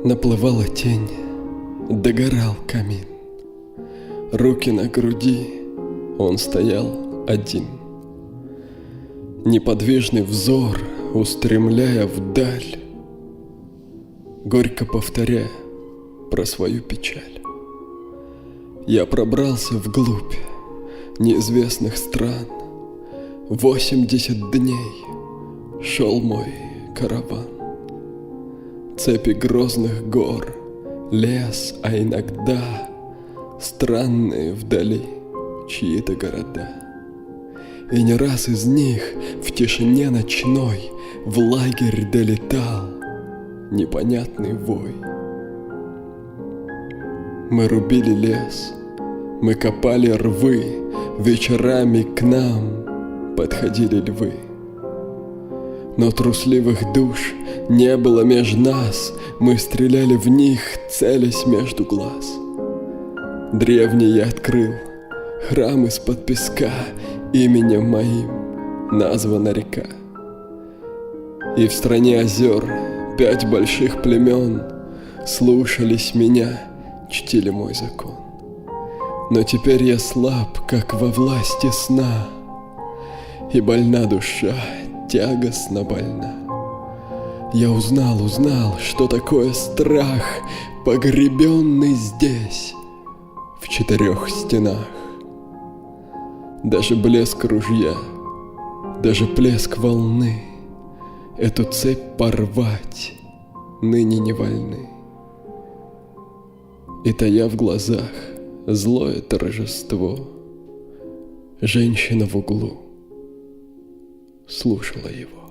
Наплывала тень, догорал камин. Руки на груди, он стоял один. Неподвижный взор, устремляя вдаль, горько повторяя про свою печаль. Я пробрался вглубь неизвестных стран. 80 дней шел мой караван. Цепи грозных гор, лес, а иногда странные вдали чьи-то города. И не раз из них в тишине ночной в лагерь долетал непонятный вой. Мы рубили лес, мы копали рвы, вечерами к нам подходили львы. Но трусливых душ не было меж нас, мы стреляли в них, целясь между глаз. Древний я открыл храм из-под песка, именем моим названа река. И в стране озер 5 больших племен слушались меня, чтили мой закон. Но теперь я слаб, как во власти сна, и больна душа, тягостно больна. Я узнал, что такое страх, погребенный здесь, в 4 стенах. Даже блеск ружья, даже плеск волны эту цепь порвать ныне не вольны. И тая в глазах злое торжество, женщина в углу слушала его.